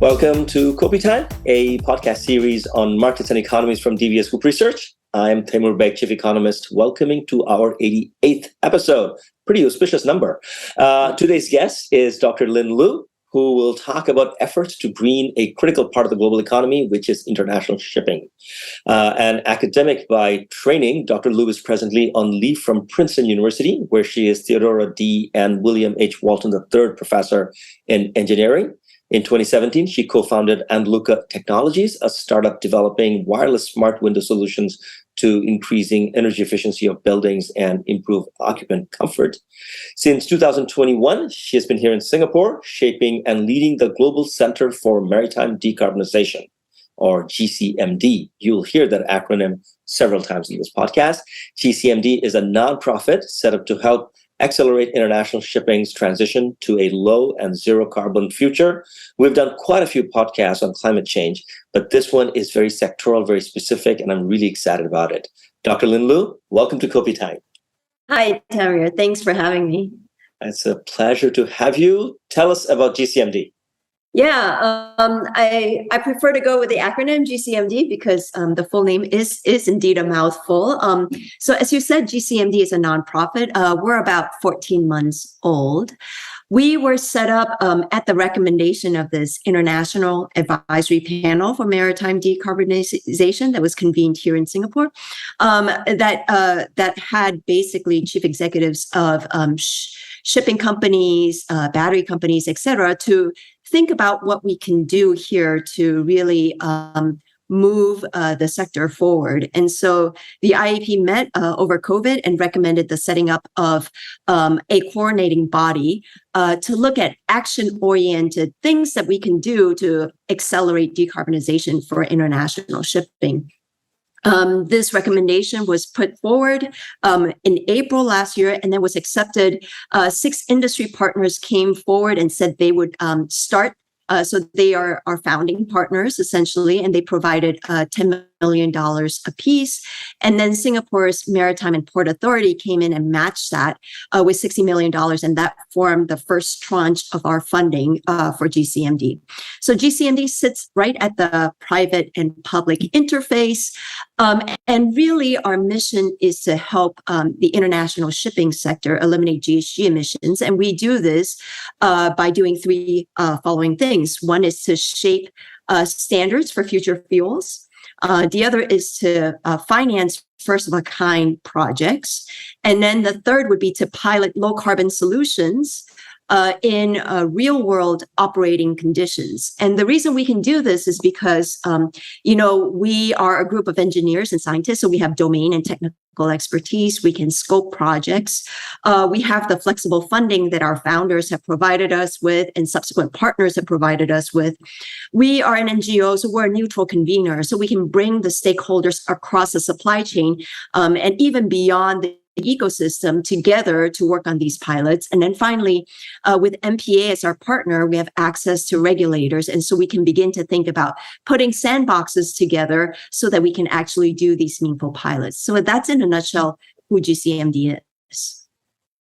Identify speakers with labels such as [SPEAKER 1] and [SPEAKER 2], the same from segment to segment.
[SPEAKER 1] Welcome to Kopi Time, a podcast series on markets and economies from DBS Group Research. I'm Taimur Beg, Chief Economist, welcoming to our 88th episode. Pretty auspicious number. Today's guest is Dr. Lynn Loo, who will talk about efforts to green a critical part of the global economy, which is international shipping. An academic by training, Dr. Loo is presently on leave from Princeton University, where she is Theodora D. and William H. Walton III Professor in Engineering. In 2017, she co-founded Andluca Technologies, a startup developing wireless smart window solutions to increasing energy efficiency of buildings and improve occupant comfort. Since 2021, she has been here in Singapore, shaping and leading the Global Center for Maritime Decarbonisation, or GCMD. You'll hear that acronym several times in this podcast. GCMD is a nonprofit set up to help accelerate international shipping's transition to a low and zero carbon future. We've done quite a few podcasts on climate change, but this one is very sectoral, very specific, and I'm really excited about it. Dr. Lynn Loo, welcome to Kopi Time.
[SPEAKER 2] Hi, Tamir. Thanks for having me.
[SPEAKER 1] It's a pleasure to have you. Tell us about GCMD.
[SPEAKER 2] Yeah, I prefer to go with the acronym GCMD because the full name is indeed a mouthful. So as you said, GCMD is a nonprofit. We're about 14 months old. We were set up at the recommendation of this International Advisory Panel for Maritime Decarbonisation that was convened here in Singapore, that had basically chief executives of shipping companies, battery companies, et cetera, to think about what we can do here to really move the sector forward. And so the IAP met over COVID and recommended the setting up of a coordinating body to look at action-oriented things that we can do to accelerate decarbonization for international shipping. This recommendation was put forward in April last year, and then was accepted. 6 industry partners came forward and said they would start. So they are our founding partners, essentially, and they provided $10 million apiece. And then Singapore's Maritime and Port Authority came in and matched that with $60 million, and that formed the first tranche of our funding for GCMD. So GCMD sits right at the private and public interface. And really, our mission is to help the international shipping sector eliminate GHG emissions. And we do this by doing 3 following things. One is to shape standards for future fuels. The other is to finance first-of-a-kind projects. And then the third would be to pilot low-carbon solutions in real-world operating conditions. And the reason we can do this is because, we are a group of engineers and scientists, so we have domain and technical expertise. We can scope projects. We have the flexible funding that our founders have provided us with and subsequent partners have provided us with. We are an NGO, so we're a neutral convener, so we can bring the stakeholders across the supply chain and even beyond the ecosystem together to work on these pilots. And then finally, with MPA as our partner, we have access to regulators. And so we can begin to think about putting sandboxes together so that we can actually do these meaningful pilots. So that's in a nutshell who GCMD is.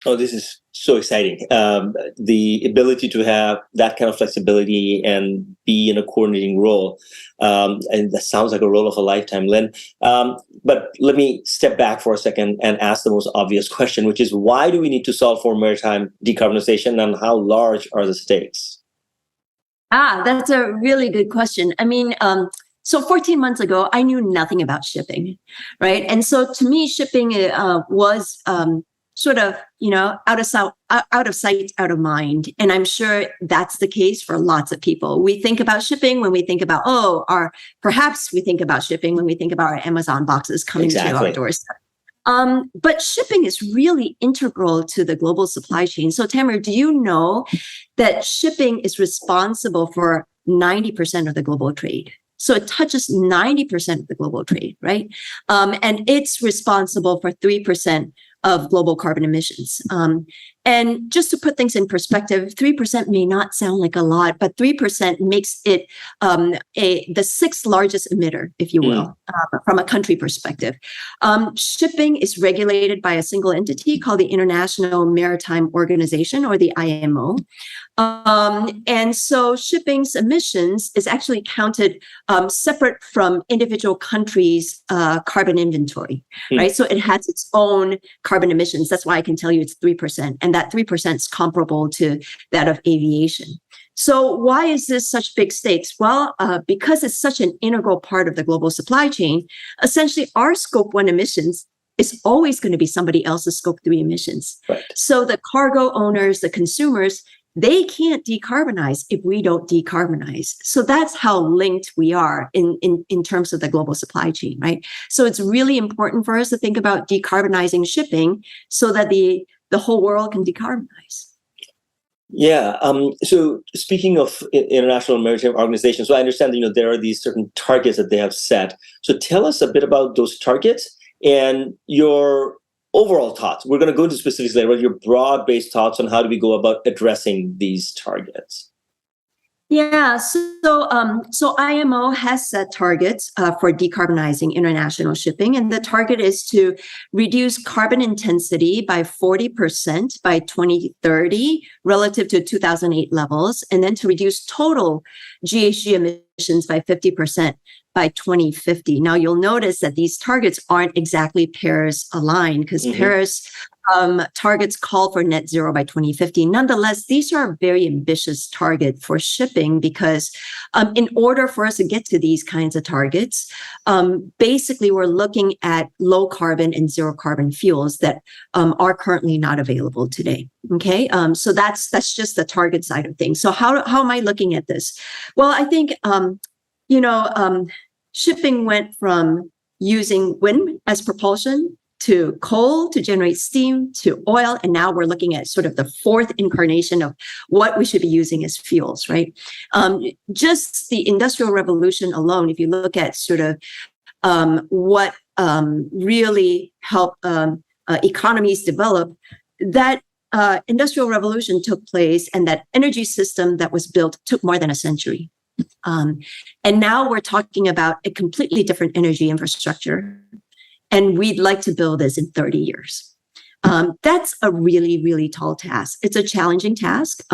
[SPEAKER 1] Oh, this is so exciting. The ability to have that kind of flexibility and be in a coordinating role. And that sounds like a role of a lifetime, Lynn. But let me step back for a second and ask the most obvious question, which is why do we need to solve for maritime decarbonization and how large are the stakes?
[SPEAKER 2] That's a really good question. I mean, so 14 months ago, I knew nothing about shipping, right? And so to me, shipping was sort of, out of sight, out of mind. And I'm sure that's the case for lots of people. We think about shipping when we think about, perhaps we think about shipping when we think about our Amazon boxes coming to our doorstep. But shipping is really integral to the global supply chain. So Tamir, do you know that shipping is responsible for 90% of the global trade? So it touches 90% of the global trade, right? And it's responsible for 3% of global carbon emissions. And just to put things in perspective, 3% may not sound like a lot, but 3% makes it the sixth largest emitter, if you will, from a country perspective. Shipping is regulated by a single entity called the International Maritime Organization, or the IMO. And so shipping's emissions is actually counted separate from individual countries' carbon inventory, right? So it has its own carbon emissions. That's why I can tell you it's 3%. And that 3% is comparable to that of aviation. So why is this such big stakes? Well, because it's such an integral part of the global supply chain, essentially our scope 1 emissions is always going to be somebody else's scope 3 emissions.
[SPEAKER 1] Right.
[SPEAKER 2] So the cargo owners, the consumers, they can't decarbonize if we don't decarbonize. So that's how linked we are in terms of the global supply chain, right? So it's really important for us to think about decarbonizing shipping so that the whole world can decarbonize.
[SPEAKER 1] Yeah. So speaking of International Maritime Organization, so I understand that, there are these certain targets that they have set. So tell us a bit about those targets and your overall thoughts. We're going to go into specifics later, but your broad-based thoughts on how do we go about addressing these targets?
[SPEAKER 2] Yeah, so IMO has set targets for decarbonizing international shipping, and the target is to reduce carbon intensity by 40% by 2030 relative to 2008 levels, and then to reduce total GHG emissions by 50% by 2050. Now, you'll notice that these targets aren't exactly Paris aligned, because Paris targets call for net zero by 2050. Nonetheless, these are a very ambitious target for shipping because in order for us to get to these kinds of targets, basically we're looking at low carbon and zero carbon fuels that are currently not available today. Okay, so that's just the target side of things. So how am I looking at this? Well, I think shipping went from using wind as propulsion to coal to generate steam to oil. And now we're looking at sort of the fourth incarnation of what we should be using as fuels, right? Just the Industrial Revolution alone, if you look at sort of what really helped economies develop, that Industrial Revolution took place and that energy system that was built took more than a century. And now we're talking about a completely different energy infrastructure. And we'd like to build this in 30 years. That's a really, really tall task. It's a challenging task.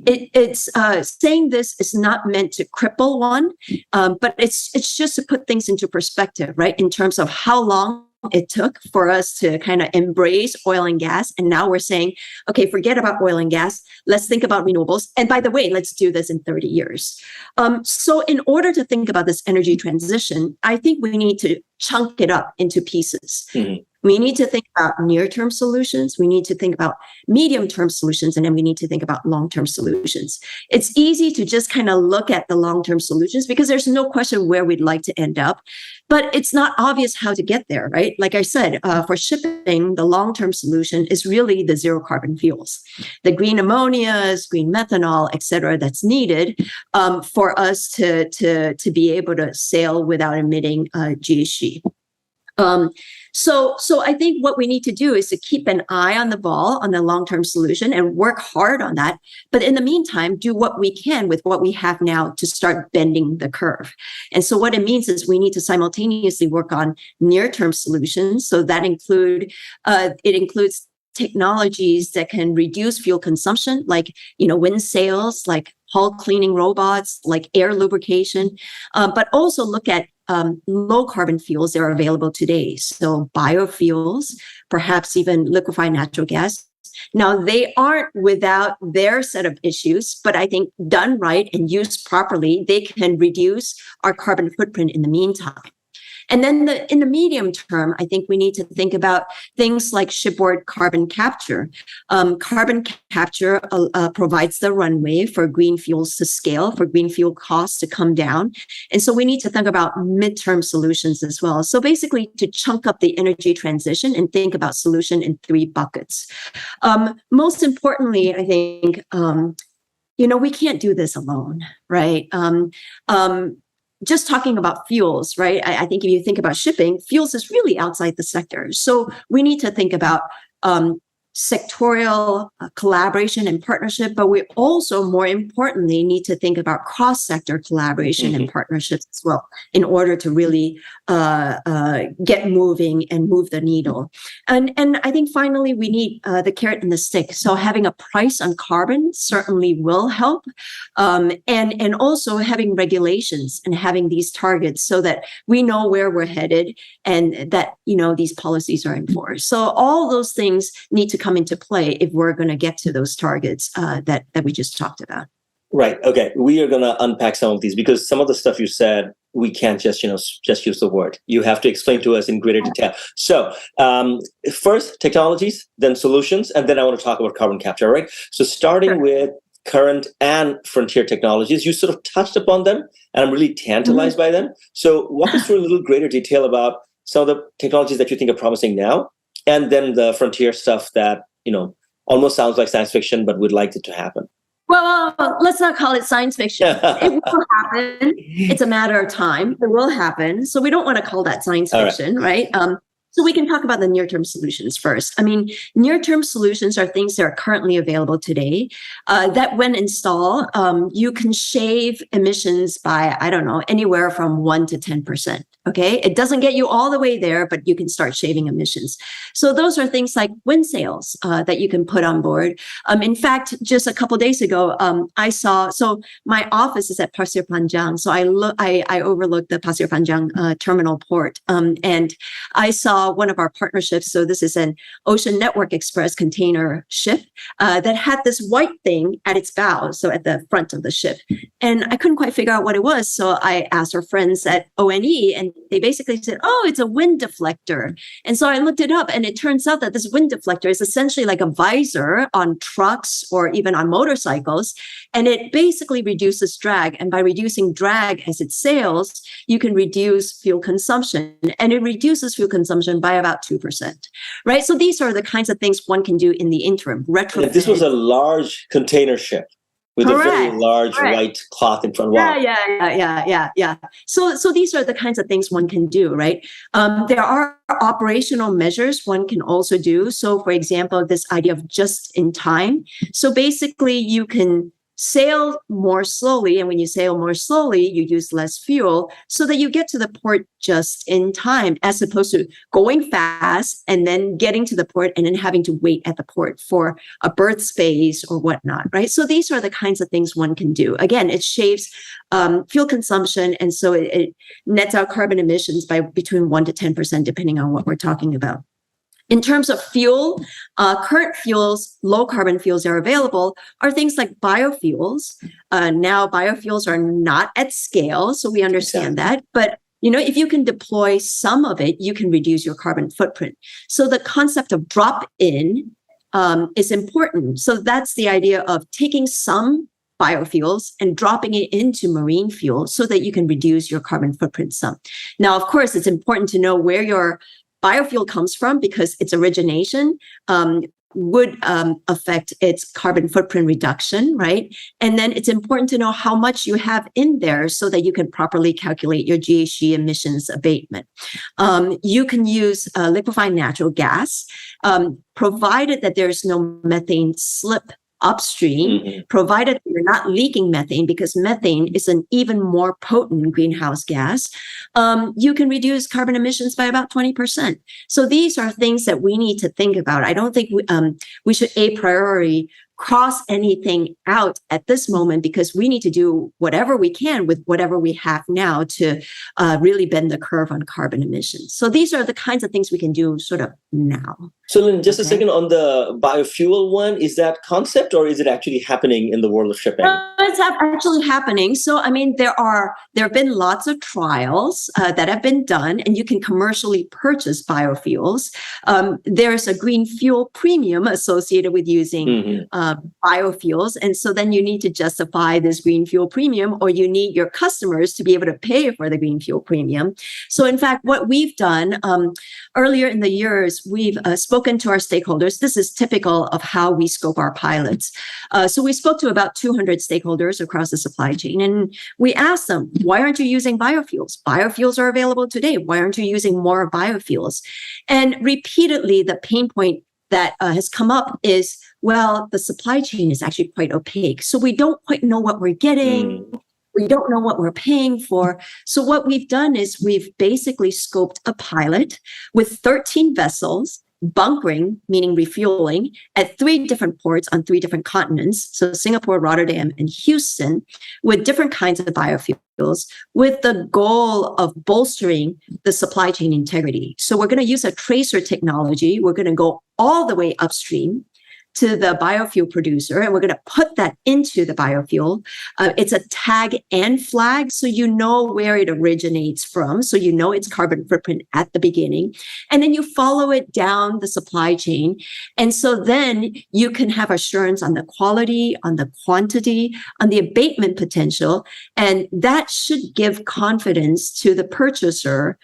[SPEAKER 2] It's saying this is not meant to cripple one, but it's just to put things into perspective, right? In terms of how long it took for us to kind of embrace oil and gas. And now we're saying, okay, forget about oil and gas. Let's think about renewables. And by the way, let's do this in 30 years. So in order to think about this energy transition, I think we need to chunk it up into pieces. We need to think about near-term solutions. We need to think about medium-term solutions, and then we need to think about long-term solutions. It's easy to just kind of look at the long-term solutions because there's no question where we'd like to end up, but it's not obvious how to get there, right? Like I said, for shipping, the long-term solution is really the zero carbon fuels, the green ammonias, green methanol, et cetera, that's needed for us to be able to sail without emitting GHG. So I think what we need to do is to keep an eye on the ball on the long-term solution and work hard on that. But in the meantime, do what we can with what we have now to start bending the curve. And so what it means is we need to simultaneously work on near-term solutions. So that includes technologies that can reduce fuel consumption, like, wind sails, like hull cleaning robots, like air lubrication, but also look at low carbon fuels that are available today. So biofuels, perhaps even liquefied natural gas. Now, they aren't without their set of issues, but I think done right and used properly, they can reduce our carbon footprint in the meantime. And then in the medium term, I think we need to think about things like shipboard carbon capture. Carbon capture provides the runway for green fuels to scale, for green fuel costs to come down. And so we need to think about midterm solutions as well. So basically to chunk up the energy transition and think about solution in 3 buckets. Most importantly, I think, we can't do this alone, right? Just talking about fuels, right? I think if you think about shipping, fuels is really outside the sector. So we need to think about sectorial collaboration and partnership, but we also, more importantly, need to think about cross-sector collaboration and partnerships as well in order to really get moving and move the needle. And I think finally we need the carrot and the stick. So having a price on carbon certainly will help, and also having regulations and having these targets so that we know where we're headed and that these policies are enforced. So all those things need to come into play if we're going to get to those targets that we just talked about.
[SPEAKER 1] Right. Okay. We are going to unpack some of these because some of the stuff you said, we can't just use the word. You have to explain to us in greater detail. So first, technologies, then solutions, and then I want to talk about carbon capture, right? So starting with current and frontier technologies, you sort of touched upon them, and I'm really tantalized by them. So walk us through a little greater detail about some of the technologies that you think are promising now, and then the frontier stuff that almost sounds like science fiction, but would like it to happen.
[SPEAKER 2] Well, let's not call it science fiction. It will happen. It's a matter of time. It will happen. So we don't want to call that science fiction, right? So we can talk about the near-term solutions first. I mean, near-term solutions are things that are currently available today that when installed, you can shave emissions by, anywhere from 1 to 10%. Okay. It doesn't get you all the way there, but you can start shaving emissions. So those are things like wind sails that you can put on board. In fact, just a couple of days ago, I saw, so my office is at Pasir Panjang. So I overlook the Pasir Panjang terminal port. And I saw one of our partnerships. So this is an Ocean Network Express container ship that had this white thing at its bow. So at the front of the ship. And I couldn't quite figure out what it was. So I asked our friends at ONE, and they basically said, oh, it's a wind deflector. And so I looked it up, and it turns out that this wind deflector is essentially like a visor on trucks or even on motorcycles. And it basically reduces drag. And by reducing drag as it sails, you can reduce fuel consumption. And it reduces fuel consumption by about 2%. Right? So these are the kinds of things one can do in the interim. Retrofit.
[SPEAKER 1] This was a large container ship with a very large white cloth in front. Wow.
[SPEAKER 2] Yeah. So these are the kinds of things one can do, right? There are operational measures one can also do. So for example, this idea of just in time. So basically you can sail more slowly. And when you sail more slowly, you use less fuel so that you get to the port just in time, as opposed to going fast and then getting to the port and then having to wait at the port for a berth space or whatnot, right? So these are the kinds of things one can do. Again, it shaves fuel consumption. And so it nets out carbon emissions by between 1 to 10%, depending on what we're talking about. In terms of fuel, current fuels, low carbon fuels that are available are things like biofuels. Now, biofuels are not at scale, so we understand that. But if you can deploy some of it, you can reduce your carbon footprint. So the concept of drop-in is important. So that's the idea of taking some biofuels and dropping it into marine fuel so that you can reduce your carbon footprint some. Now, of course, it's important to know where your biofuel comes from because its origination would affect its carbon footprint reduction, right? And then it's important to know how much you have in there so that you can properly calculate your GHG emissions abatement. You can use liquefied natural gas, provided that there's no methane slip upstream, provided you're not leaking methane, because methane is an even more potent greenhouse gas, you can reduce carbon emissions by about 20%. So these are things that we need to think about. I don't think we should a priori cross anything out at this moment, because we need to do whatever we can with whatever we have now to really bend the curve on carbon emissions. So these are the kinds of things we can do sort of now.
[SPEAKER 1] So Lynn, just a second on the biofuel one, is that concept or is it actually happening in the world of shipping?
[SPEAKER 2] It's actually happening. So, I mean, there have been lots of trials that have been done, and you can commercially purchase biofuels. There's a green fuel premium associated with using biofuels. And so then you need to justify this green fuel premium, or you need your customers to be able to pay for the green fuel premium. So in fact, what we've done earlier in the years, we've spoken to our stakeholders. This is typical of how we scope our pilots. So we spoke to about 200 stakeholders across the supply chain, and we asked them, why aren't you using biofuels? Biofuels are available today. Why aren't you using more biofuels? And repeatedly, the pain point that has come up is, well, the supply chain is actually quite opaque. So we don't quite know what we're getting. We don't know what we're paying for. So what we've done is we've basically scoped a pilot with 13 vessels, bunkering, meaning refueling, at 3 different ports on 3 different continents. So Singapore, Rotterdam, and Houston, with different kinds of biofuels, with the goal of bolstering the supply chain integrity. So we're going to use a tracer technology. We're going to go all the way upstream to the biofuel producer, and we're going to put that into the biofuel. It's a tag and flag, so you know where it originates from, so you know its carbon footprint at the beginning, and then you follow it down the supply chain. And so then you can have assurance on the quality, on the quantity, on the abatement potential, and that should give confidence to the purchaser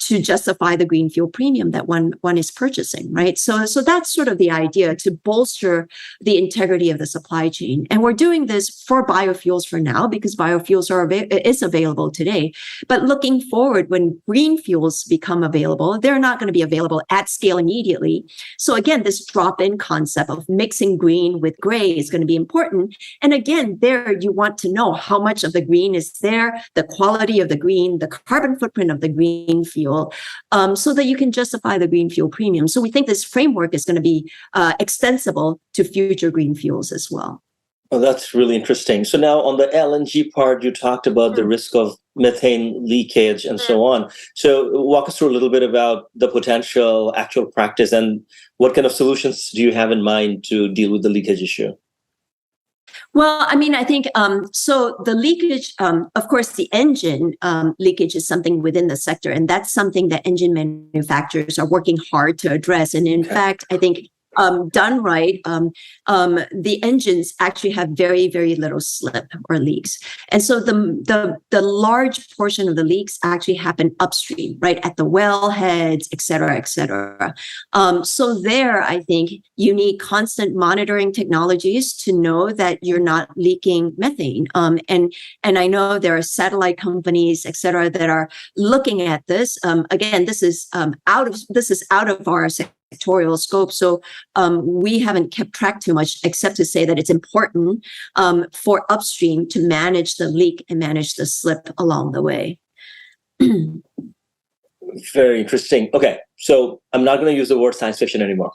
[SPEAKER 2] to justify the green fuel premium that one is purchasing, right? So that's sort of the idea, to bolster the integrity of the supply chain. And we're doing this for biofuels for now, because biofuels is available today. But looking forward, when green fuels become available, they're not going to be available at scale immediately. So again, this drop-in concept of mixing green with gray is going to be important. And again, there you want to know how much of the green is there, the quality of the green, the carbon footprint of the green fuel, so that you can justify the green fuel premium. So we think this framework is going to be extensible to future green fuels as well.
[SPEAKER 1] Well, that's really interesting. So now on the LNG part, you talked about the risk of methane leakage and so on. So walk us through a little bit about the potential actual practice, and what kind of solutions do you have in mind to deal with the leakage issue?
[SPEAKER 2] Well, I mean, I think, so the leakage, of course, the engine leakage is something within the sector, and that's something that engine manufacturers are working hard to address. And in fact, I think done right, the engines actually have very, very little slip or leaks. And so the large portion of the leaks actually happen upstream, right, at the wellheads, et cetera, et cetera. So there, I think you need constant monitoring technologies to know that you're not leaking methane. And I know there are satellite companies, et cetera, that are looking at this. Again, this is out of our sectorial scope. So we haven't kept track too much, except to say that it's important for upstream to manage the leak and manage the slip along the way.
[SPEAKER 1] Very interesting. Okay, so I'm not going to use the word science fiction anymore.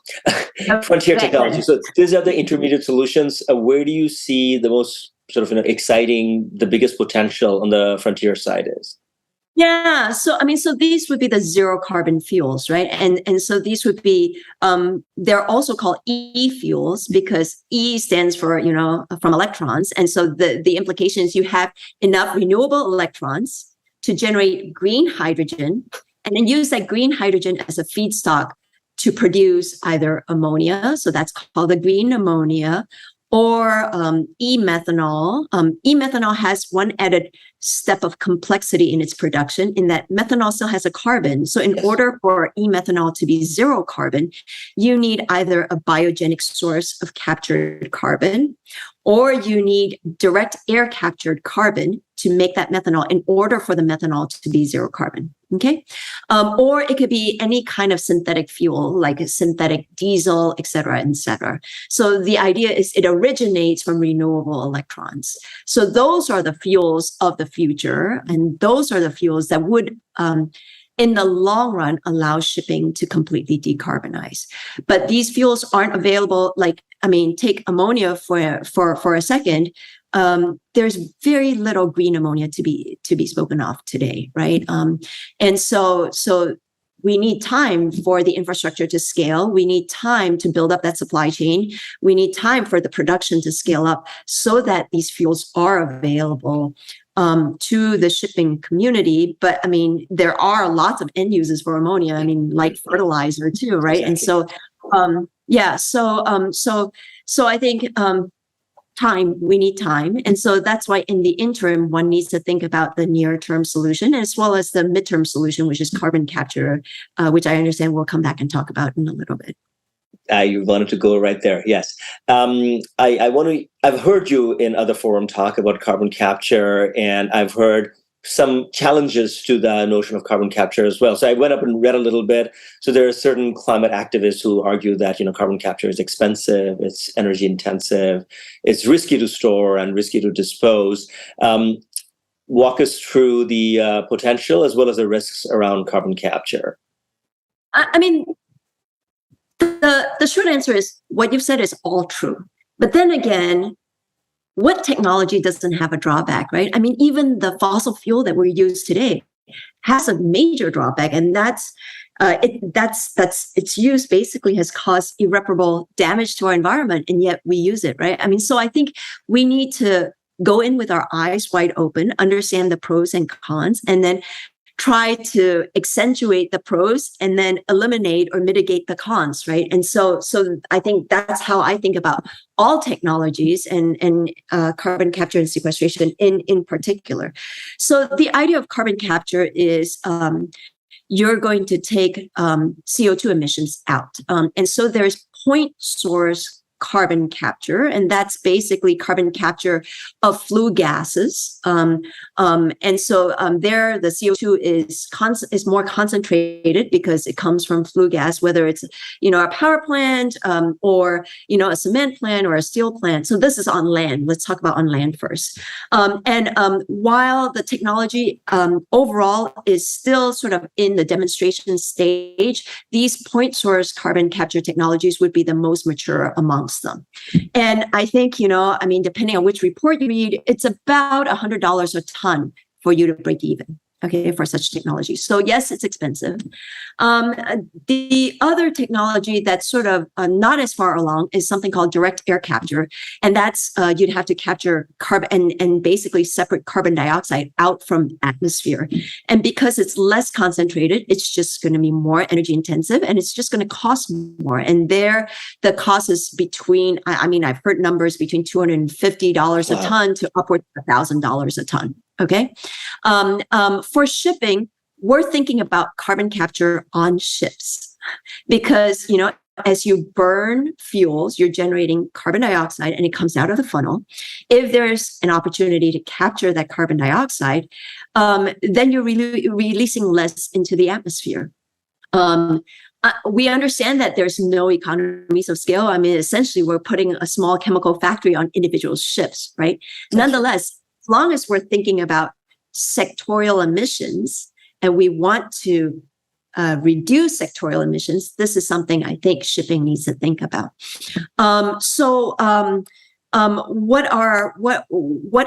[SPEAKER 1] Frontier technology. So these are the intermediate solutions. Where do you see the most sort of exciting, the biggest potential on the frontier side is?
[SPEAKER 2] Yeah, so I mean, so these would be the zero carbon fuels, right? And so these would be, they're also called e-fuels, because E stands for, from electrons. And so the implication is you have enough renewable electrons to generate green hydrogen, and then use that green hydrogen as a feedstock to produce either ammonia, so that's called the green ammonia, or e-methanol. E-methanol has one added step of complexity in its production, in that methanol still has a carbon. So in order for e-methanol to be zero carbon, you need either a biogenic source of captured carbon, or you need direct air captured carbon to make that methanol in order for the methanol to be zero carbon. Okay. Or it could be any kind of synthetic fuel, like a synthetic diesel, et cetera, et cetera. So the idea is it originates from renewable electrons. So those are the fuels of the future. And those are the fuels that would, in the long run, allow shipping to completely decarbonize. But these fuels aren't available. Take ammonia for a second. There's very little green ammonia to be spoken of today, right? And so we need time for the infrastructure to scale. We need time to build up that supply chain. We need time for the production to scale up, so that these fuels are available to the shipping community. But I mean, there are lots of end uses for ammonia. I mean, like fertilizer too, right? Exactly. And so I think we need time. And so that's why in the interim, one needs to think about the near-term solution, as well as the midterm solution, which is carbon capture, which I understand we'll come back and talk about in a little bit.
[SPEAKER 1] You wanted to go right there. Yes. I've heard you in other forum talk about carbon capture, and I've heard some challenges to the notion of carbon capture as well. So I went up and read a little bit. So there are certain climate activists who argue that, carbon capture is expensive, it's energy intensive, it's risky to store and risky to dispose. Walk us through the potential as well as the risks around carbon capture.
[SPEAKER 2] I mean, the short answer is what you've said is all true. But then again, what technology doesn't have a drawback, right? I mean, even the fossil fuel that we use today has a major drawback, and that's its use basically has caused irreparable damage to our environment, and yet we use it, right? I mean, so I think we need to go in with our eyes wide open, understand the pros and cons, and then try to accentuate the pros and then eliminate or mitigate the cons, right? And so I think that's how I think about all technologies and carbon capture and sequestration in particular. So the idea of carbon capture is you're going to take CO2 emissions out. And so there's point source carbon capture, and that's basically carbon capture of flue gases. And so there, the CO2 is more concentrated because it comes from flue gas, whether it's a power plant or a cement plant or a steel plant. So this is on land. Let's talk about on land first. And while the technology overall is still sort of in the demonstration stage, these point source carbon capture technologies would be the most mature amongst them. And I think, depending on which report you read, it's about $100 a ton for you to break even, okay, for such technology. So yes, it's expensive. The other technology that's sort of not as far along is something called direct air capture. And that's, you'd have to capture carbon and basically separate carbon dioxide out from atmosphere. And because it's less concentrated, it's just going to be more energy intensive and it's just going to cost more. And there, the cost is between, I've heard numbers between $250 a ton to upwards of $1,000 a ton. Okay. For shipping, we're thinking about carbon capture on ships because, as you burn fuels, you're generating carbon dioxide and it comes out of the funnel. If there's an opportunity to capture that carbon dioxide, then you're releasing less into the atmosphere. We understand that there's no economies of scale. I mean, essentially, we're putting a small chemical factory on individual ships, right? Nonetheless, as long as we're thinking about sectorial emissions and we want to reduce sectorial emissions, this is something I think shipping needs to think about. What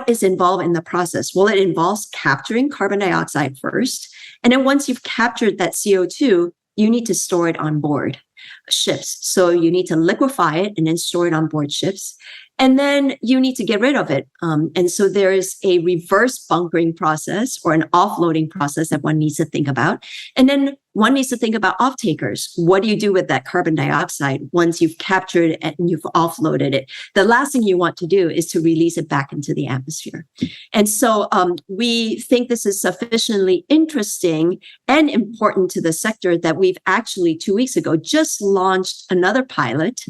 [SPEAKER 2] is involved in the process? Well, it involves capturing carbon dioxide first. And then once you've captured that CO2, you need to store it on board ships. So you need to liquefy it and then store it on board ships. And then you need to get rid of it. And so there is a reverse bunkering process or an offloading process that one needs to think about. And then one needs to think about off-takers. What do you do with that carbon dioxide once you've captured it and you've offloaded it? The last thing you want to do is to release it back into the atmosphere. And so we think this is sufficiently interesting and important to the sector that we've actually 2 weeks ago just launched another pilot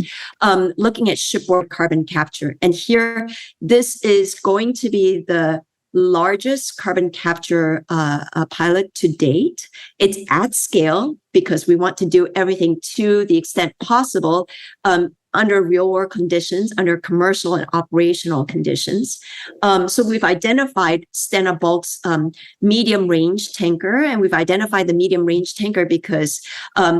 [SPEAKER 2] looking at shipboard carbon capture. And here, this is going to be the largest carbon capture pilot to date. It's at scale because we want to do everything to the extent possible under real world conditions, under commercial and operational conditions. So we've identified Stena Bulk's medium range tanker, and we've identified the medium range tanker because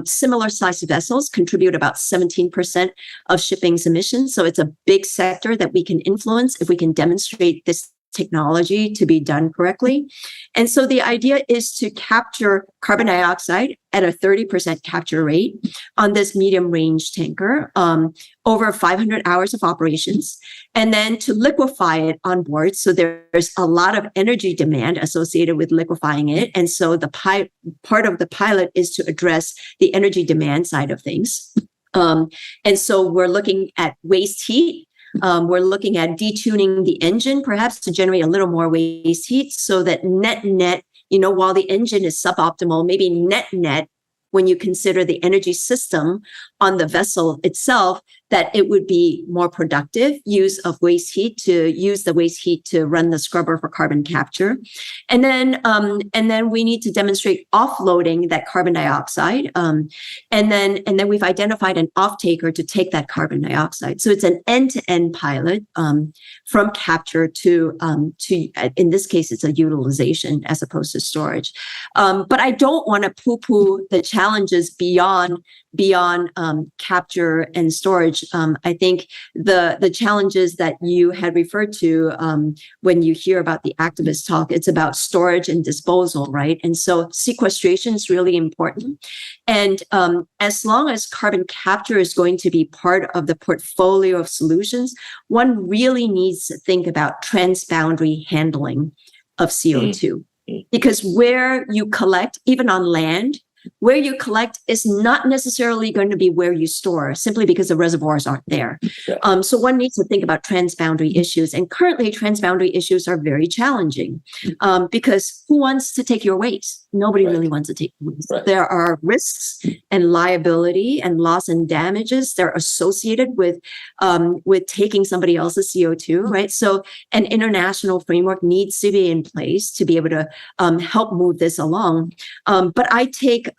[SPEAKER 2] similar sized vessels contribute about 17% of shipping's emissions. So it's a big sector that we can influence if we can demonstrate this technology to be done correctly. And so the idea is to capture carbon dioxide at a 30% capture rate on this medium range tanker over 500 hours of operations, and then to liquefy it on board. So there's a lot of energy demand associated with liquefying it. And so the part of the pilot is to address the energy demand side of things. And so we're looking at waste heat. We're looking at detuning the engine, perhaps to generate a little more waste heat so that net, while the engine is suboptimal, maybe net, when you consider the energy system on the vessel itself that it would be more productive use of waste heat to use the waste heat to run the scrubber for carbon capture. And then we need to demonstrate offloading that carbon dioxide. And then we've identified an off-taker to take that carbon dioxide. So it's an end-to-end pilot from capture to in this case, it's a utilization as opposed to storage. But I don't want to poo-poo the challenges beyond capture and storage. I think the challenges that you had referred to when you hear about the activist talk, it's about storage and disposal, right? And so sequestration is really important. And as long as carbon capture is going to be part of the portfolio of solutions, one really needs to think about transboundary handling of CO2. Because where you collect, even on land, where you collect is not necessarily going to be where you store, simply because the reservoirs aren't there. Yeah. So one needs to think about transboundary issues. And currently, transboundary issues are very challenging because who wants to take your waste? Nobody really wants to take waste. Right. There are risks and liability and loss and damages that are associated with taking somebody else's CO2, right? So an international framework needs to be in place to be able to help move this along. But I take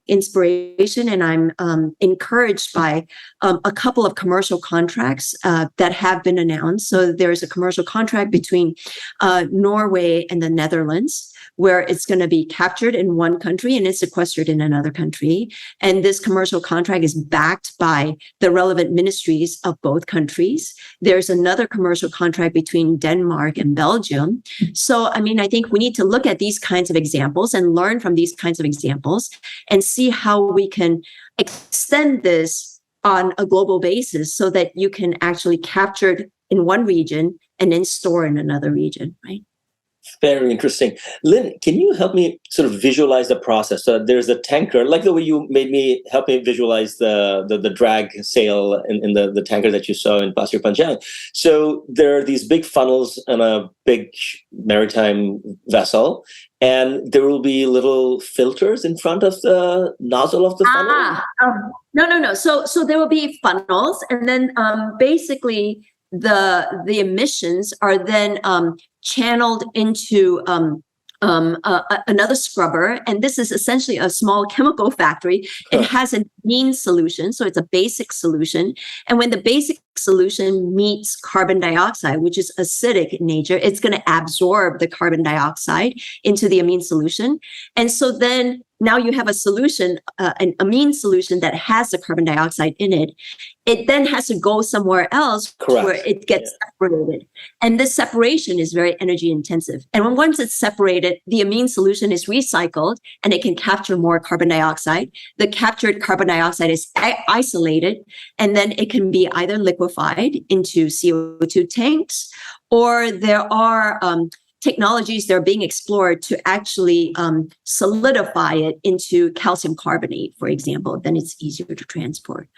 [SPEAKER 2] inspiration, and I'm encouraged by a couple of commercial contracts that have been announced. So there's a commercial contract between Norway and the Netherlands, where it's going to be captured in one country and it's sequestered in another country. And this commercial contract is backed by the relevant ministries of both countries. There's another commercial contract between Denmark and Belgium. So, I mean, I think we need to look at these kinds of examples and learn from these kinds of examples and see how we can extend this on a global basis so that you can actually capture it in one region and then store in another region, right?
[SPEAKER 1] Very interesting. Lynn, can you help me sort of visualize the process? So there's a tanker, like the way you help me visualize the drag sail in the tanker that you saw in Pasir Panjang. So there are these big funnels on a big maritime vessel, and there will be little filters in front of the nozzle of the funnel?
[SPEAKER 2] No. So there will be funnels, and then basically the emissions are then channeled into another scrubber, and this is essentially a small chemical factory. It has a mean solution, so it's a basic solution. And when the basic solution meets carbon dioxide, which is acidic in nature, it's going to absorb the carbon dioxide into the amine solution. And so then now you have a solution, an amine solution that has the carbon dioxide in it. It then has to go somewhere else where it gets separated. And this separation is very energy intensive. And once it's separated, the amine solution is recycled and it can capture more carbon dioxide. The captured carbon dioxide is isolated, and then it can be either liquefied into CO2 tanks, or there are technologies that are being explored to actually solidify it into calcium carbonate, for example. Then it's easier to transport.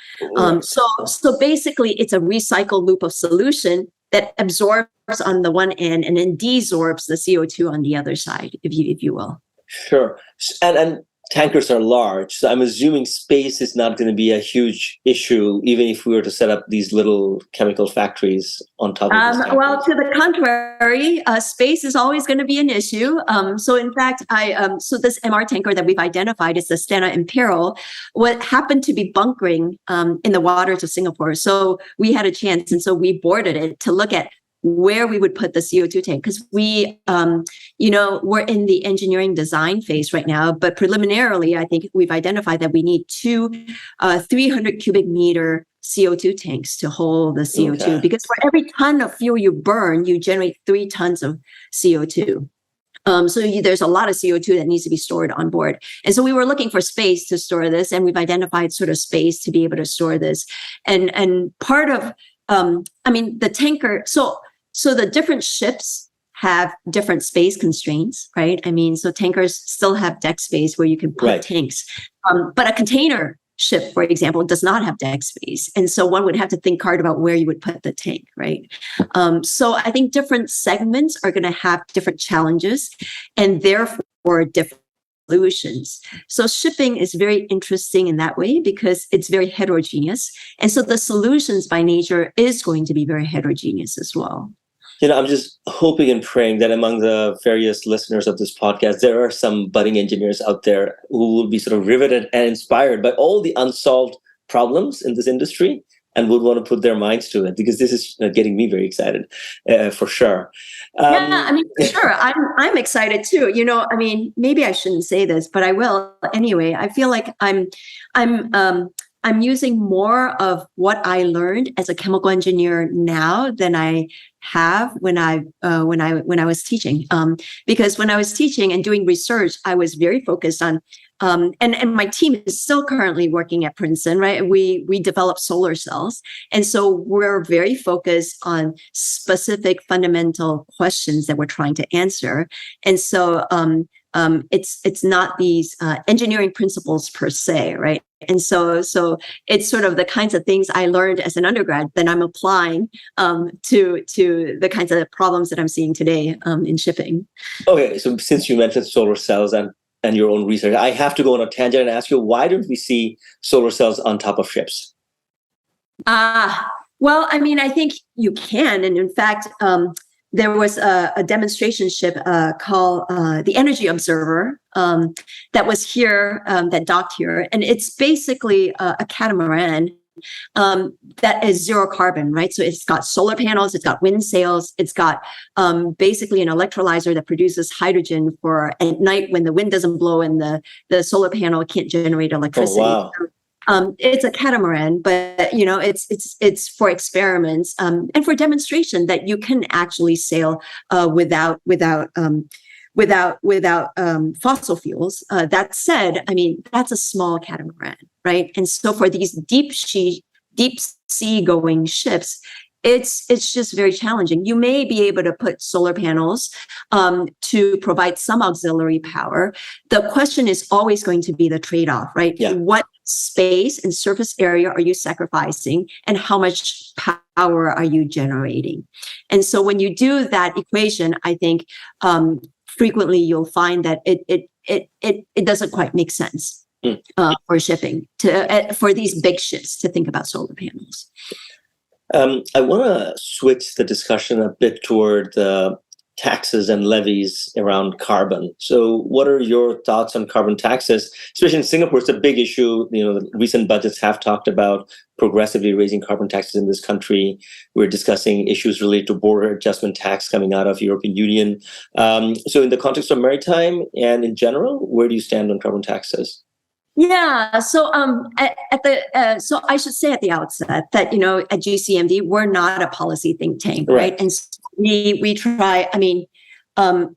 [SPEAKER 2] So basically, it's a recycle loop of solution that absorbs on the one end and then desorbs the CO2 on the other side, if you will.
[SPEAKER 1] Sure. And tankers are large, so I'm assuming space is not going to be a huge issue, even if we were to set up these little chemical factories on top of these tankers.
[SPEAKER 2] Well, to the contrary, space is always going to be an issue. So in fact, so this MR tanker that we've identified is the Stena Imperial, what happened to be bunkering in the waters of Singapore. So we had a chance, and so we boarded it to look at where we would put the CO2 tank, because we, we're in the engineering design phase right now, but preliminarily, I think we've identified that we need two 300 cubic meter CO2 tanks to hold the CO2, because for every ton of fuel you burn, you generate 3 tons of CO2. So there's a lot of CO2 that needs to be stored on board. And so we were looking for space to store this, and we've identified sort of space to be able to store this. And part of, the tanker, so the different ships have different space constraints, right? I mean, so tankers still have deck space where you can put tanks. But a container ship, for example, does not have deck space. And so one would have to think hard about where you would put the tank, right? So I think different segments are going to have different challenges and therefore different solutions. So shipping is very interesting in that way because it's very heterogeneous. And so the solutions by nature is going to be very heterogeneous as well.
[SPEAKER 1] I'm just hoping and praying that among the various listeners of this podcast, there are some budding engineers out there who will be sort of riveted and inspired by all the unsolved problems in this industry and would want to put their minds to it, because this is getting me very excited, for sure.
[SPEAKER 2] For sure. I'm excited too. Maybe I shouldn't say this, but I will anyway. I feel like I'm using more of what I learned as a chemical engineer now than I have when I was teaching. Because when I was teaching and doing research, I was very focused on, and my team is still currently working at Princeton, right? We develop solar cells, and so we're very focused on specific fundamental questions that we're trying to answer, and so it's not these engineering principles per se, right? And so it's sort of the kinds of things I learned as an undergrad that I'm applying to the kinds of problems that I'm seeing today in shipping.
[SPEAKER 1] Okay, so since you mentioned solar cells and your own research, I have to go on a tangent and ask you, why don't we see solar cells on top of ships?
[SPEAKER 2] Well, I think you can, and in fact, there was a demonstration ship called the Energy Observer that was here, that docked here. And it's basically a catamaran that is zero carbon, right? So it's got solar panels, it's got wind sails, it's got basically an electrolyzer that produces hydrogen for at night when the wind doesn't blow and the solar panel can't generate electricity.
[SPEAKER 1] Oh, wow.
[SPEAKER 2] It's a catamaran, but it's for experiments and for demonstration that you can actually sail without fossil fuels. That said, that's a small catamaran, right? And so for these deep sea going ships, it's just very challenging. You may be able to put solar panels to provide some auxiliary power. The question is always going to be the trade-off, right?
[SPEAKER 1] Yeah.
[SPEAKER 2] What space and surface area are you sacrificing, and how much power are you generating? And so when you do that equation, I think frequently you'll find that it doesn't quite make sense for shipping for these big ships to think about solar panels.
[SPEAKER 1] I want to switch the discussion a bit toward taxes and levies around carbon. So what are your thoughts on carbon taxes? Especially in Singapore, it's a big issue. The recent budgets have talked about progressively raising carbon taxes in this country. We're discussing issues related to border adjustment tax coming out of European Union. So in the context of maritime and in general, where do you stand on carbon taxes?
[SPEAKER 2] Yeah. So so I should say at the outset that, at GCMD, we're not a policy think tank, right? And so we try,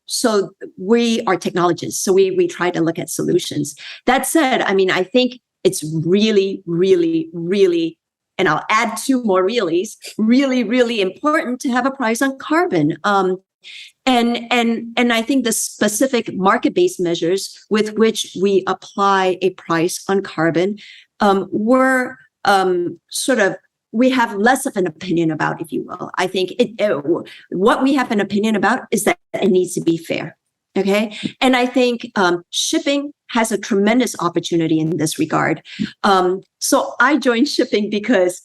[SPEAKER 2] so we are technologists. So we try to look at solutions. That said, I think it's really, really, really, and I'll add two more reallys, really, really important to have a price on carbon. And I think the specific market-based measures with which we apply a price on carbon, we have less of an opinion about, if you will. I think what we have an opinion about is that it needs to be fair. Okay. And I think shipping has a tremendous opportunity in this regard. So I joined shipping because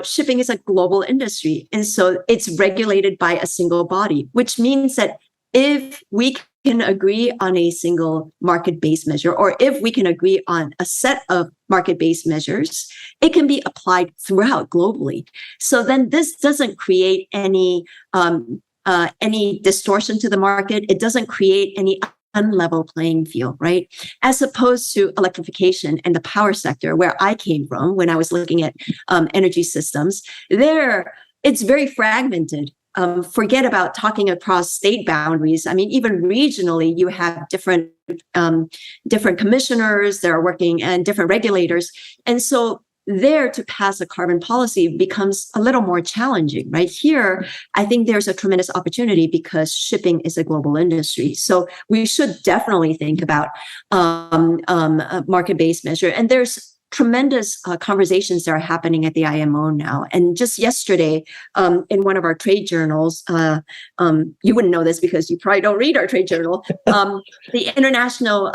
[SPEAKER 2] shipping is a global industry. And so it's regulated by a single body, which means that if we can agree on a single market-based measure, or if we can agree on a set of market-based measures, it can be applied throughout globally. So then this doesn't create any distortion to the market. It doesn't create any unlevel playing field, right? As opposed to electrification and the power sector, where I came from when I was looking at energy systems, there it's very fragmented. Forget about talking across state boundaries. Even regionally, you have different commissioners that are working and different regulators. And so there to pass a carbon policy becomes a little more challenging, right? Here, I think there's a tremendous opportunity because shipping is a global industry. So we should definitely think about a market-based measure. And there's tremendous conversations that are happening at the IMO now. And just yesterday, in one of our trade journals, you wouldn't know this because you probably don't read our trade journal. The International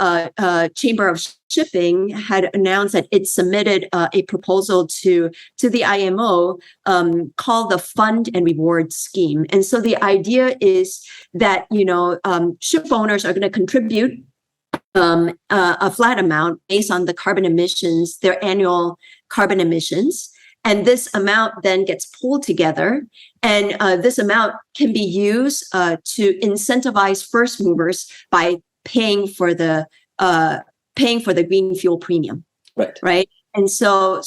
[SPEAKER 2] Chamber of Shipping had announced that it submitted a proposal to the IMO called the Fund and Reward Scheme. And so the idea is that, ship owners are going to contribute a flat amount based on the carbon emissions, their annual carbon emissions. And this amount then gets pulled together. And this amount can be used to incentivize first movers by paying for the green fuel premium. Right. And so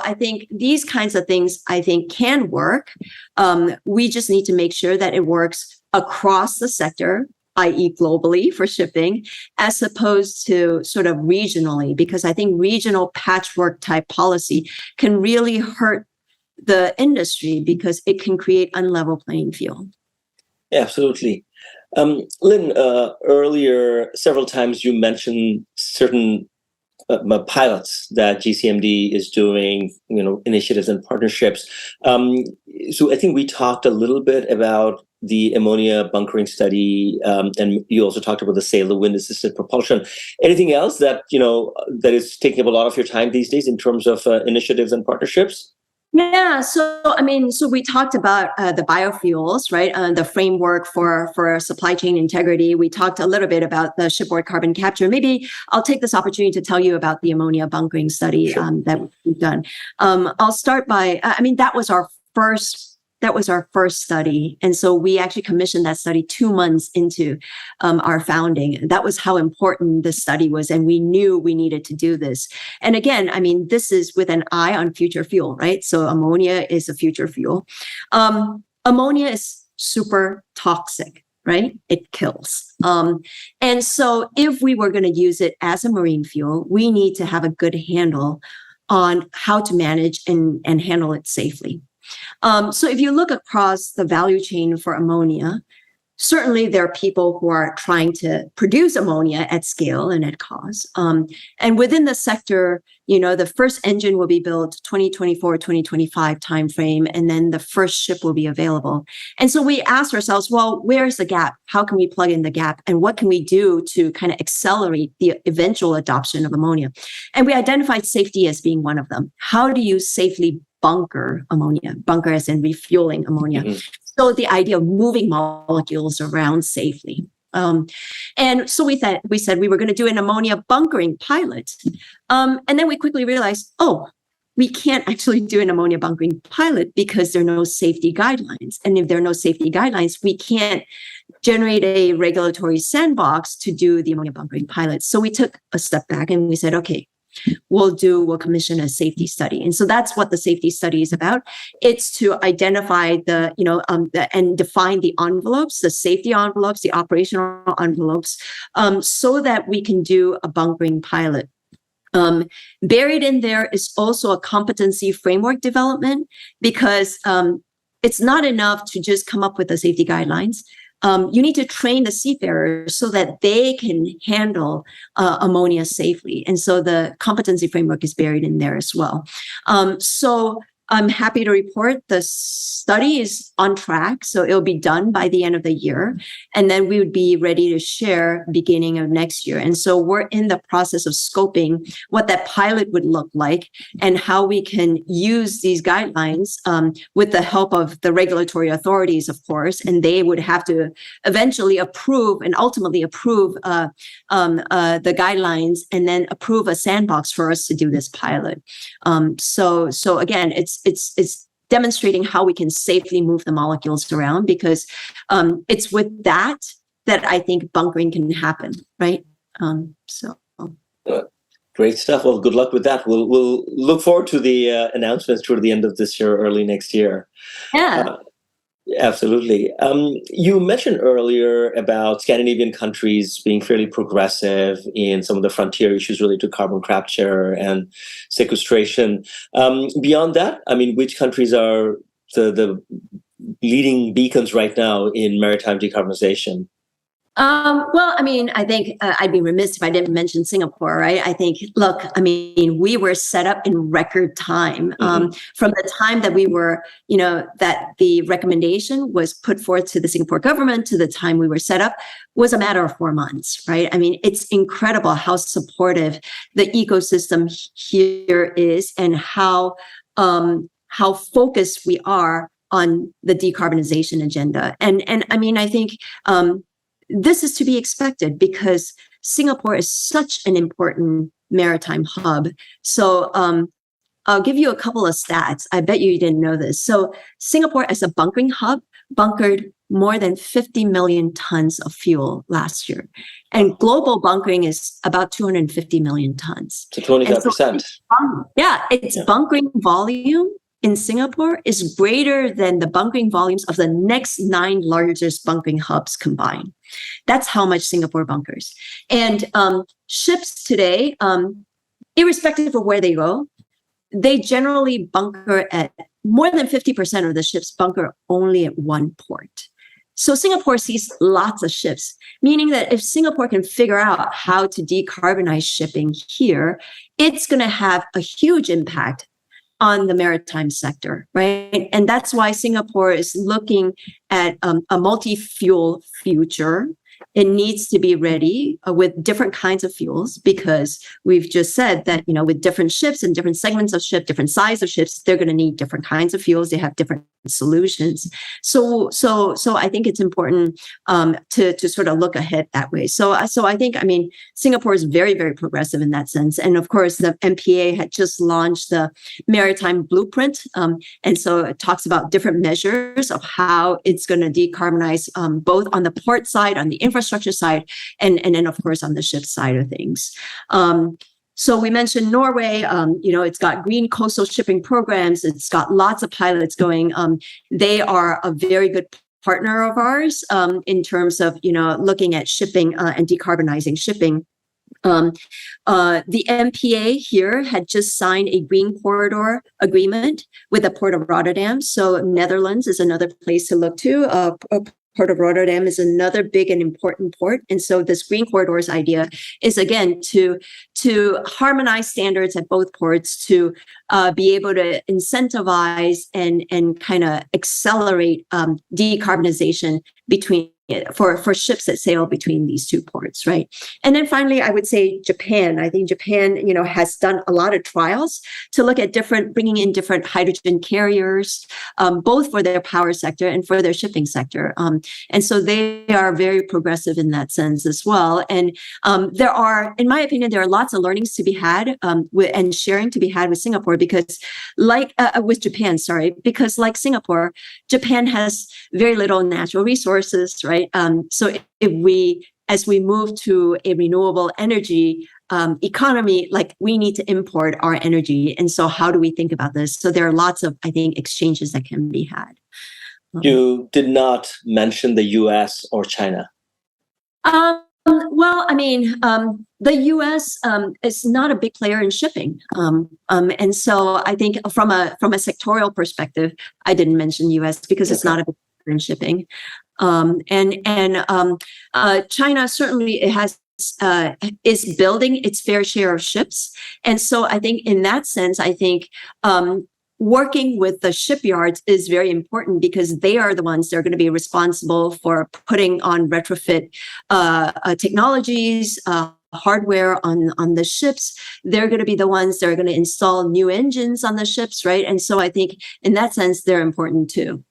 [SPEAKER 2] I think these kinds of things, can work. We just need to make sure that it works across the sector, i.e. globally for shipping, as opposed to sort of regionally, because I think regional patchwork type policy can really hurt the industry because it can unlevel unlevel playing field.
[SPEAKER 1] Yeah, absolutely. Lynn, earlier, several times you mentioned certain pilots that GCMD is doing, initiatives and partnerships. So I think we talked a little bit about the ammonia bunkering study, and you also talked about the sale of wind-assisted propulsion. Anything else that that is taking up a lot of your time these days in terms of initiatives and partnerships?
[SPEAKER 2] Yeah, so we talked about the biofuels, right? The framework for supply chain integrity. We talked a little bit about the shipboard carbon capture. Maybe I'll take this opportunity to tell you about the ammonia bunkering study that we've done. I'll start by, that was our first study. And so we actually commissioned that study 2 months into our founding. That was how important the study was. And we knew we needed to do this. And again, this is with an eye on future fuel, right? So ammonia is a future fuel. Ammonia is super toxic, right? It kills. And so if we were going to use it as a marine fuel, we need to have a good handle on how to manage and handle it safely. So if you look across the value chain for ammonia, certainly there are people who are trying to produce ammonia at scale and at cost. And within the sector, the first engine will be built 2024, 2025 timeframe, and then the first ship will be available. And so we asked ourselves, well, where's the gap? How can we plug in the gap? And what can we do to kind of accelerate the eventual adoption of ammonia? And we identified safety as being one of them. How do you safely bunker ammonia? Bunker as in refueling ammonia. Mm-hmm. So the idea of moving molecules around safely. And so we said we were going to do an ammonia bunkering pilot. And then we quickly realized, we can't actually do an ammonia bunkering pilot because there are no safety guidelines. And if there are no safety guidelines, we can't generate a regulatory sandbox to do the ammonia bunkering pilot. So we took a step back and we said, okay, we'll commission a safety study. And so that's what the safety study is about. It's to identify and define the envelopes, the safety envelopes, the operational envelopes, so that we can do a bunkering pilot. Buried in there is also a competency framework development, because it's not enough to just come up with the safety guidelines. You need to train the seafarers so that they can handle ammonia safely. And so the competency framework is buried in there as well. So I'm happy to report the study is on track. So it'll be done by the end of the year. And then we would be ready to share beginning of next year. And so we're in the process of scoping what that pilot would look like and how we can use these guidelines with the help of the regulatory authorities, of course. And they would have to eventually approve and ultimately approve the guidelines and then approve a sandbox for us to do this pilot. So again, it's demonstrating how we can safely move the molecules around, because it's with that I think bunkering can happen, right?
[SPEAKER 1] Great stuff. Well, good luck with that. We'll look forward to the announcements toward the end of this year, early next year.
[SPEAKER 2] Yeah.
[SPEAKER 1] Absolutely. You mentioned earlier about Scandinavian countries being fairly progressive in some of the frontier issues related to carbon capture and sequestration. Beyond that, which countries are the leading beacons right now in maritime decarbonization?
[SPEAKER 2] Well, I mean, I think I'd be remiss if I didn't mention Singapore, right? I think, look, I mean, we were set up in record time. From the time that we were, that the recommendation was put forth to the Singapore government to the time we were set up was a matter of 4 months, right? I mean, it's incredible how supportive the ecosystem here is and how focused we are on the decarbonization agenda. And I mean, I think this is to be expected because Singapore is such an important maritime hub. So I'll give you a couple of stats. I bet you didn't know this. So Singapore as a bunkering hub bunkered more than 50 million tons of fuel last year. And global bunkering is about 250 million tons.
[SPEAKER 1] So 25%.
[SPEAKER 2] Its bunkering volume in Singapore is greater than the bunkering volumes of the next 9 largest bunkering hubs combined. That's how much Singapore bunkers. And ships today, irrespective of where they go, they generally bunker at more than 50% of the ships bunker only at one port. So Singapore sees lots of ships, meaning that if Singapore can figure out how to decarbonize shipping here, it's going to have a huge impact on the maritime sector, right? And that's why Singapore is looking at a multi-fuel future. It needs to be ready with different kinds of fuels because we've just said that, with different ships and different segments of ship, different size of ships, they're going to need different kinds of fuels. They have different solutions. So I think it's important to sort of look ahead that way. So I think, I mean, Singapore is very, very progressive in that sense. And of course, the MPA had just launched the Maritime Blueprint. And so it talks about different measures of how it's going to decarbonize both on the port side, on the infrastructure side, and then, of course, on the ship side of things. So we mentioned Norway, it's got green coastal shipping programs. It's got lots of pilots going. They are a very good partner of ours in terms of, looking at shipping and decarbonizing shipping. The MPA here had just signed a green corridor agreement with the Port of Rotterdam. So Netherlands is another place to look to. Port of Rotterdam is another big and important port. And so this green corridors idea is, again, to harmonize standards at both ports to be able to incentivize and kind of accelerate decarbonization for ships that sail between these two ports, right? And then finally, I would say Japan. I think Japan, has done a lot of trials to look at bringing in different hydrogen carriers, both for their power sector and for their shipping sector. And so they are very progressive in that sense as well. And there are, in my opinion, there are lots of learnings to be had and sharing to be had with Singapore because like Singapore, Japan has very little natural resources, right? So as we move to a renewable energy economy, like we need to import our energy. And so how do we think about this? So there are lots of, I think, exchanges that can be had.
[SPEAKER 1] You did not mention the US or China.
[SPEAKER 2] Well, I mean, the U.S. Is not a big player in shipping, and so I think from a sectorial perspective, I didn't mention U.S. because it's not a big player in shipping, and China certainly is building its fair share of ships, and so I think in that sense, working with the shipyards is very important because they are the ones that are going to be responsible for putting on retrofit technologies, hardware on the ships. They're going to be the ones that are going to install new engines on the ships, right? And so I think in that sense, they're important too.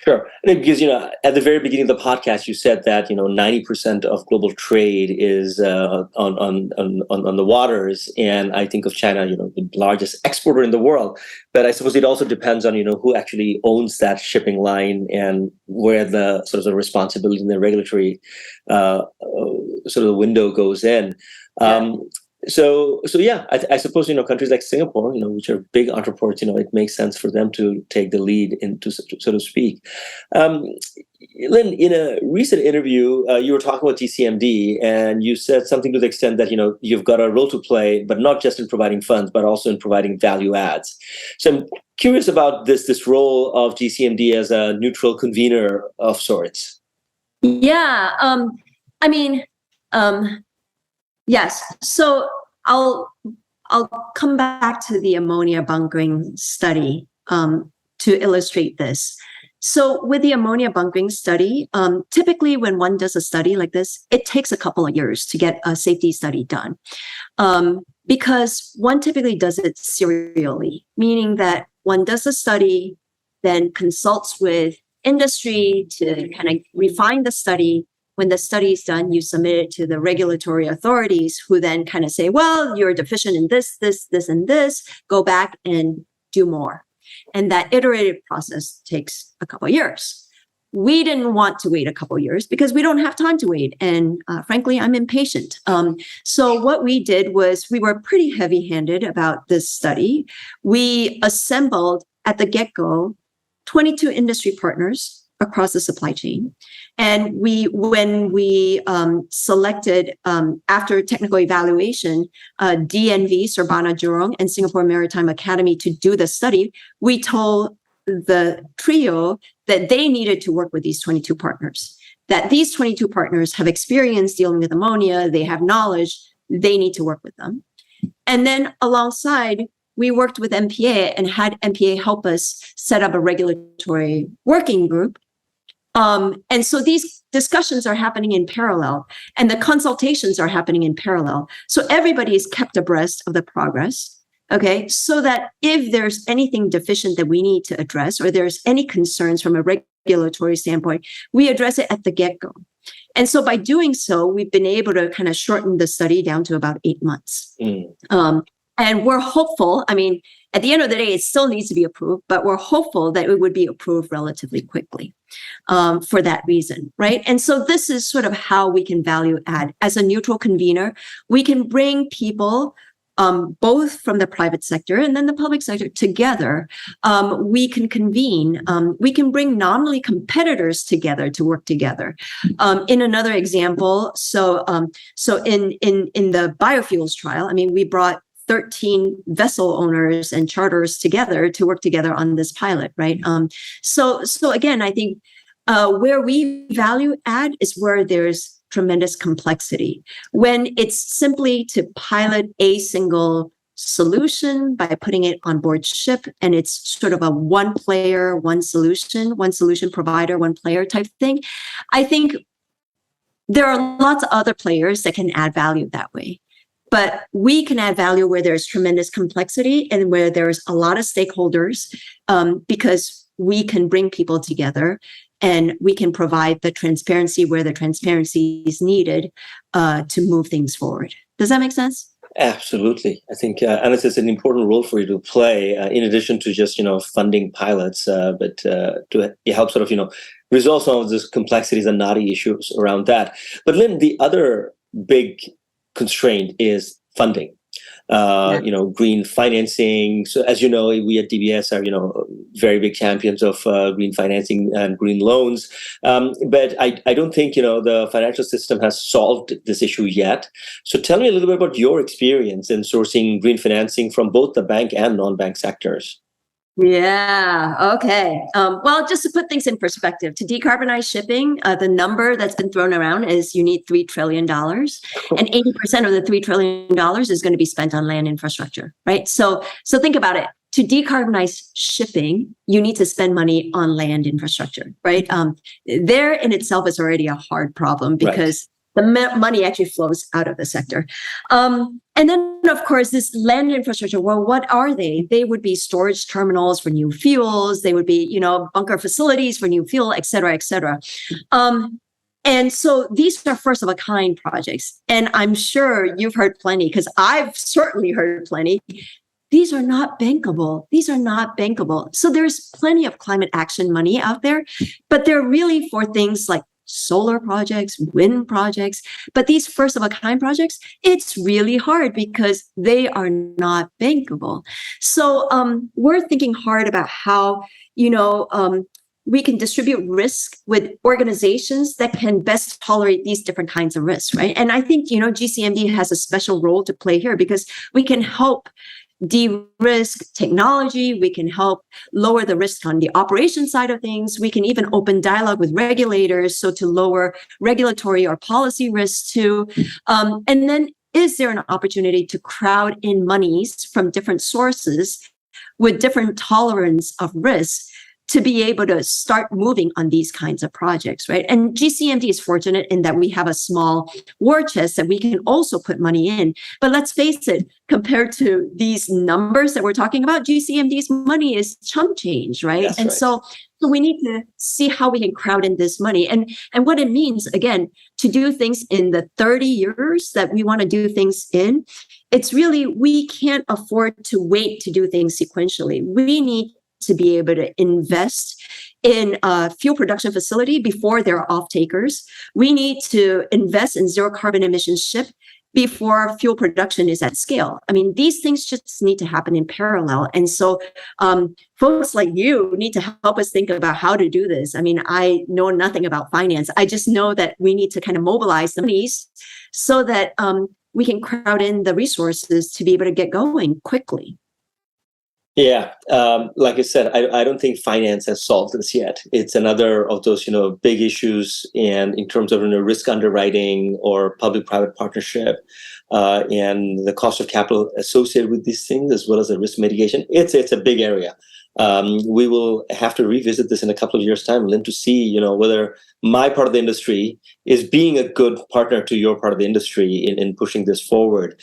[SPEAKER 1] Sure. And because, at the very beginning of the podcast, you said that, 90% of global trade is on the waters. And I think of China, the largest exporter in the world. But I suppose it also depends on, who actually owns that shipping line and where the sort of the responsibility and the regulatory sort of the window goes in. So I suppose, countries like Singapore, which are big entrepreneurs, it makes sense for them to take the lead into, so to speak. Lynn, in a recent interview, you were talking about GCMD and you said something to the extent that, you've got a role to play, but not just in providing funds, but also in providing value adds. So I'm curious about this role of GCMD as a neutral convener of sorts.
[SPEAKER 2] Yeah. I mean, yes. So I'll come back to the ammonia bunkering study to illustrate this. So with the ammonia bunkering study, typically when one does a study like this, it takes a couple of years to get a safety study done, because one typically does it serially, meaning that one does a study, then consults with industry to kind of refine the study. When the study is done, you submit it to the regulatory authorities, who then kind of say, well, you're deficient in this, and this, go back and do more. And that iterative process takes a couple of years. We didn't want to wait a couple of years because we don't have time to wait. And frankly, I'm impatient. So what we did was we were pretty heavy-handed about this study. We assembled at the get-go 22 industry partners across the supply chain. And when we selected, after technical evaluation, DNV, Sorbonne Jurong, and Singapore Maritime Academy to do the study, we told the trio that they needed to work with these 22 partners, that these 22 partners have experience dealing with ammonia, they have knowledge, they need to work with them. And then alongside, we worked with MPA and had MPA help us set up a regulatory working group. And so these discussions are happening in parallel, and the consultations are happening in parallel. So everybody is kept abreast of the progress, okay? So that if there's anything deficient that we need to address, or there's any concerns from a regulatory standpoint, we address it at the get-go. And so by doing so, we've been able to kind of shorten the study down to about 8 months. And we're hopeful, I mean, at the end of the day, it still needs to be approved, but we're hopeful that it would be approved relatively quickly for that reason, right? And so this is sort of how we can value add. As a neutral convener, we can bring people both from the private sector and then the public sector together. We can convene, we can bring nominally competitors together to work together. In another example, so in the biofuels trial, I mean, we brought 13 vessel owners and charters together to work together on this pilot, right? So again, I think where we value add is where there's tremendous complexity. When it's simply to pilot a single solution by putting it on board ship, and it's sort of a one player, one solution provider, one player type thing, I think there are lots of other players that can add value that way. But we can add value where there's tremendous complexity and where there's a lot of stakeholders, because we can bring people together and we can provide the transparency where the transparency is needed to move things forward. Does that make sense?
[SPEAKER 1] Absolutely. I think, and it's an important role for you to play, in addition to just, funding pilots, but to help sort of, resolve some of those complexities and knotty issues around that. But Lynn, the other big constraint is funding. Green financing. So as you know, we at DBS are, very big champions of green financing and green loans. But I don't think, the financial system has solved this issue yet. So tell me a little bit about your experience in sourcing green financing from both the bank and non-bank sectors.
[SPEAKER 2] Yeah. Okay. Well, just to put things in perspective, to decarbonize shipping, the number that's been thrown around is you need $3 trillion, and 80% of the $3 trillion is going to be spent on land infrastructure, right? So think about it. To decarbonize shipping, you need to spend money on land infrastructure, right? There in itself is already a hard problem because the money actually flows out of the sector. And then, of course, this land infrastructure, well, what are they? They would be storage terminals for new fuels. They would be, bunker facilities for new fuel, et cetera, et cetera. And so these are first of a kind projects. And I'm sure you've heard plenty, because I've certainly heard plenty. These are not bankable. These are not bankable. So there's plenty of climate action money out there, but they're really for things like solar projects, wind projects, but these first of a kind projects, it's really hard because they are not bankable. So we're thinking hard about how, we can distribute risk with organizations that can best tolerate these different kinds of risks, right? And I think, GCMD has a special role to play here because we can help de-risk technology. We can help lower the risk on the operation side of things. We can even open dialogue with regulators, so to lower regulatory or policy risks too. And then, is there an opportunity to crowd in monies from different sources with different tolerance of risk to be able to start moving on these kinds of projects, right? And GCMD is fortunate in that we have a small war chest that we can also put money in. But let's face it, compared to these numbers that we're talking about, GCMD's money is chump change, right?
[SPEAKER 1] That's
[SPEAKER 2] and
[SPEAKER 1] right.
[SPEAKER 2] So we need to see how we can crowd in this money and what it means, again, to do things in the 30 years that we want to do things in. It's really, we can't afford to wait to do things sequentially. We need to be able to invest in a fuel production facility before there are off-takers. We need to invest in zero carbon emission ship before fuel production is at scale. I mean, these things just need to happen in parallel. And so folks like you need to help us think about how to do this. I mean, I know nothing about finance. I just know that we need to kind of mobilize the monies so that we can crowd in the resources to be able to get going quickly.
[SPEAKER 1] Yeah, like I said, I don't think finance has solved this yet. It's another of those, big issues, and in terms of risk underwriting or public-private partnership, and the cost of capital associated with these things, as well as the risk mitigation, it's a big area. We will have to revisit this in a couple of years' time, Lynn, to see, whether my part of the industry is being a good partner to your part of the industry in pushing this forward.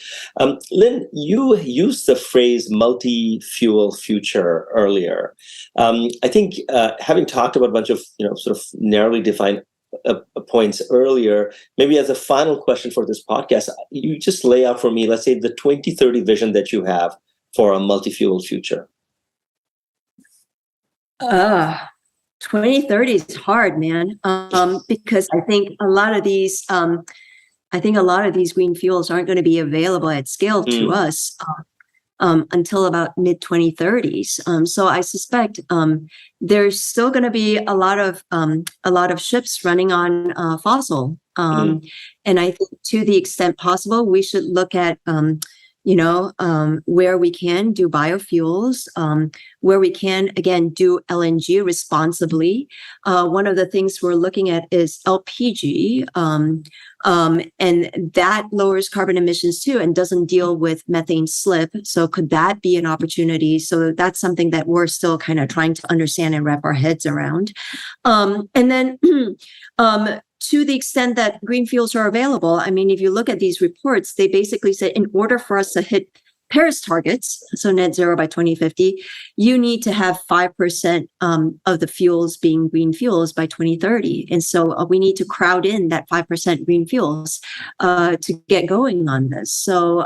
[SPEAKER 1] Lynn, you used the phrase multi-fuel future earlier. I think having talked about a bunch of, sort of narrowly defined points earlier, maybe as a final question for this podcast, you just lay out for me, let's say, the 2030 vision that you have for a multi-fuel future.
[SPEAKER 2] 2030 is hard, man. Because I think a lot of these green fuels aren't going to be available at scale to us until about mid 2030s. So I suspect there's still going to be a lot of ships running on fossil. And I think to the extent possible, we should look at where we can do biofuels, where we can, again, do LNG responsibly. One of the things we're looking at is LPG, and that lowers carbon emissions too and doesn't deal with methane slip. So could that be an opportunity? So that's something that we're still kind of trying to understand and wrap our heads around. And then to the extent that green fuels are available, I mean, if you look at these reports, they basically say in order for us to hit Paris targets, so net zero by 2050, you need to have 5% of the fuels being green fuels by 2030. And so we need to crowd in that 5% green fuels to get going on this. So,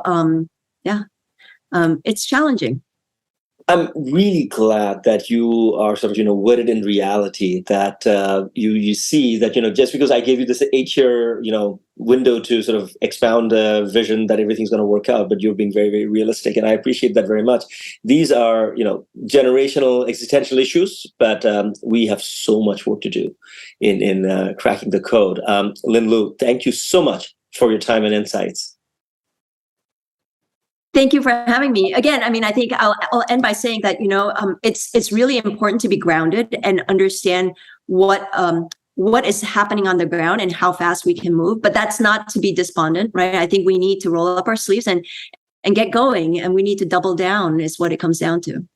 [SPEAKER 2] it's challenging.
[SPEAKER 1] I'm really glad that you are sort of, wedded in reality, that you see that, just because I gave you this 8-year, window to sort of expound a vision that everything's going to work out, but you're being very, very realistic. And I appreciate that very much. These are, generational existential issues, but we have so much work to do in cracking the code. Lynn Loo, thank you so much for your time and insights.
[SPEAKER 2] Thank you for having me. Again, I mean, I think I'll end by saying that, it's really important to be grounded and understand what is happening on the ground and how fast we can move. But that's not to be despondent, right? I think we need to roll up our sleeves and get going, and we need to double down is what it comes down to.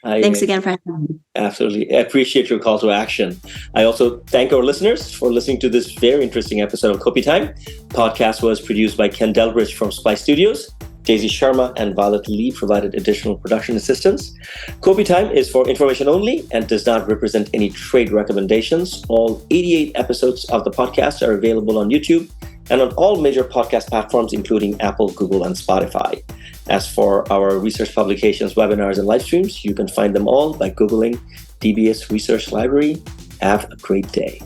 [SPEAKER 2] Thanks again for having me.
[SPEAKER 1] Absolutely. I appreciate your call to action. I also thank our listeners for listening to this very interesting episode of Kopi Time. Podcast was produced by Ken Delbridge from Spice Studios. Daisy Sharma and Violet Lee provided additional production assistance. Kopi Time is for information only and does not represent any trade recommendations. All 88 episodes of the podcast are available on YouTube and on all major podcast platforms, including Apple, Google, and Spotify. As for our research publications, webinars, and live streams, you can find them all by Googling DBS Research Library. Have a great day.